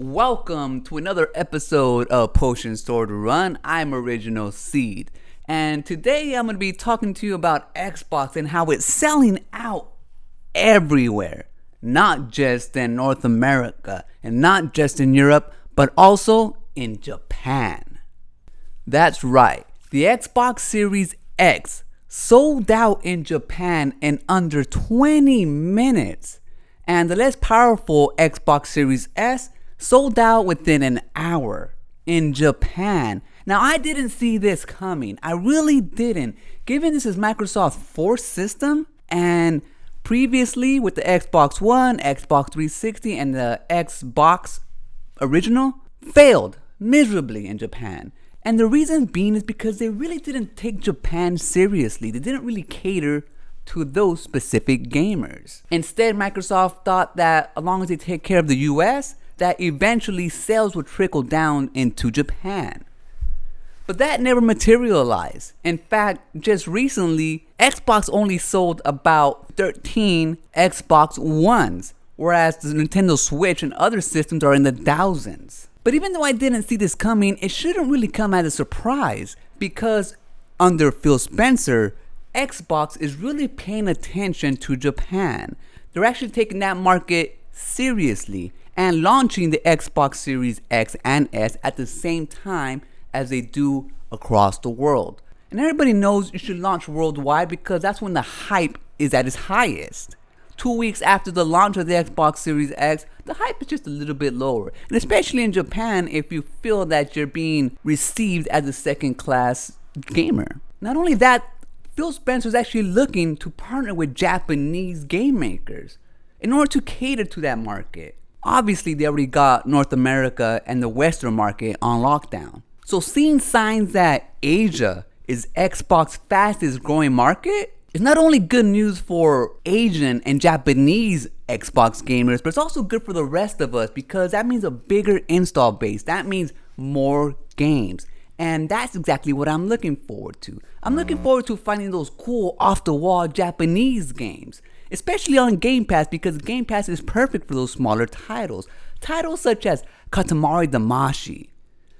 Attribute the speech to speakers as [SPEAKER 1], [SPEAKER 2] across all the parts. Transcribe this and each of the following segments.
[SPEAKER 1] Welcome to another episode of Potion Store to Run. I'm Original Seed, and today I'm going to be talking to you about Xbox and how it's selling out everywhere, not just in North America and not just in Europe, but also in Japan. That's right, the Xbox Series X sold out in Japan in under 20 minutes, and the less powerful Xbox Series S sold out within an hour in Japan. Now, I didn't see this coming. I really didn't. Given this is Microsoft's fourth system, and previously with the Xbox One, Xbox 360, and the Xbox original, failed miserably in Japan. And the reason being is because they really didn't take Japan seriously. They didn't really cater to those specific gamers. Instead, Microsoft thought that as long as they take care of the US, that eventually sales would trickle down into Japan. But that never materialized. In fact, just recently, Xbox only sold about 13 Xbox Ones, whereas the Nintendo Switch and other systems are in the thousands. But even though I didn't see this coming, it shouldn't really come as a surprise, because under Phil Spencer, Xbox is really paying attention to Japan. They're actually taking that market seriously and launching the Xbox Series X and S at the same time as they do across the world. And everybody knows you should launch worldwide because that's when the hype is at its highest. 2 weeks after the launch of the Xbox Series X, the hype is just a little bit lower. And especially in Japan, if you feel that you're being received as a second-class gamer. Not only that, Phil Spencer is actually looking to partner with Japanese game makers in order to cater to that market. Obviously, they already got North America and the Western market on lockdown. So seeing signs that Asia is Xbox's fastest growing market is not only good news for Asian and Japanese Xbox gamers, but it's also good for the rest of us because that means a bigger install base. That means more games. And that's exactly what I'm looking forward to. I'm looking forward to finding those cool off-the-wall Japanese games, especially on Game Pass, because Game Pass is perfect for those smaller titles. Titles such as Katamari Damacy.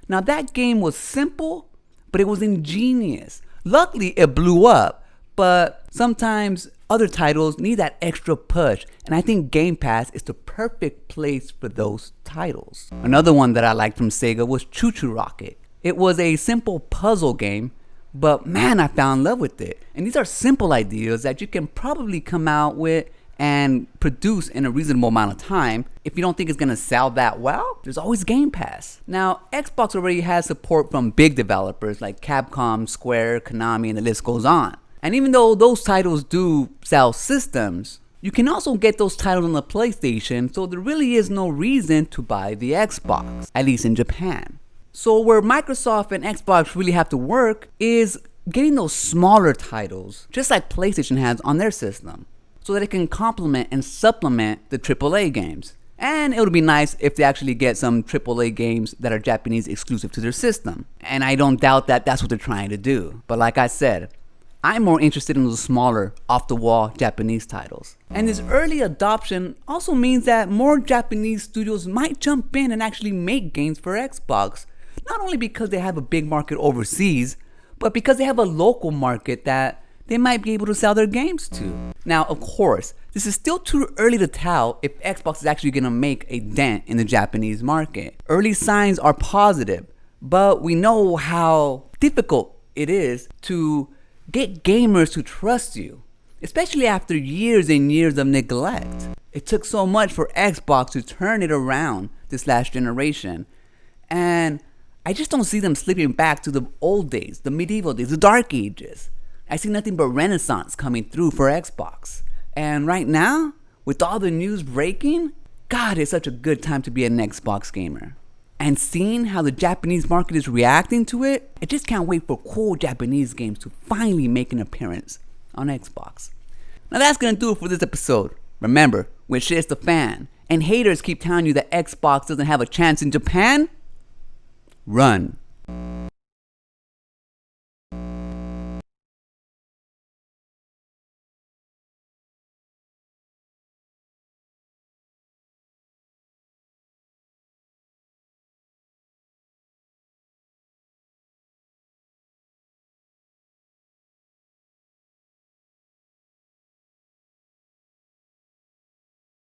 [SPEAKER 1] Now that game was simple, but it was ingenious. Luckily, it blew up, but sometimes other titles need that extra push, and I think Game Pass is the perfect place for those titles. Another one that I liked from Sega was ChuChu Rocket. It was a simple puzzle game, but man, I fell in love with it. And these are simple ideas that you can probably come out with and produce in a reasonable amount of time. If you don't think it's gonna sell that well, there's always Game Pass. Now, Xbox already has support from big developers like Capcom, Square, Konami, and the list goes on. And even though those titles do sell systems, you can also get those titles on the PlayStation, so there really is no reason to buy the Xbox, at least in Japan. So where Microsoft and Xbox really have to work is getting those smaller titles, just like PlayStation has on their system, so that it can complement and supplement the AAA games. And it would be nice if they actually get some AAA games that are Japanese exclusive to their system. And I don't doubt that that's what they're trying to do. But like I said, I'm more interested in those smaller, off-the-wall Japanese titles. And this early adoption also means that more Japanese studios might jump in and actually make games for Xbox. Not only because they have a big market overseas, but because they have a local market that they might be able to sell their games to. Now, of course, this is still too early to tell if Xbox is actually gonna make a dent in the Japanese market. Early signs are positive, but we know how difficult it is to get gamers to trust you, especially after years and years of neglect. It took so much for Xbox to turn it around this last generation, and I just don't see them slipping back to the old days, the medieval days, the dark ages. I see nothing but renaissance coming through for Xbox. And right now, with all the news breaking, God, it's such a good time to be an Xbox gamer. And seeing how the Japanese market is reacting to it, I just can't wait for cool Japanese games to finally make an appearance on Xbox. Now that's gonna do it for this episode. Remember, when shit's the fan, and haters keep telling you that Xbox doesn't have a chance in Japan, run.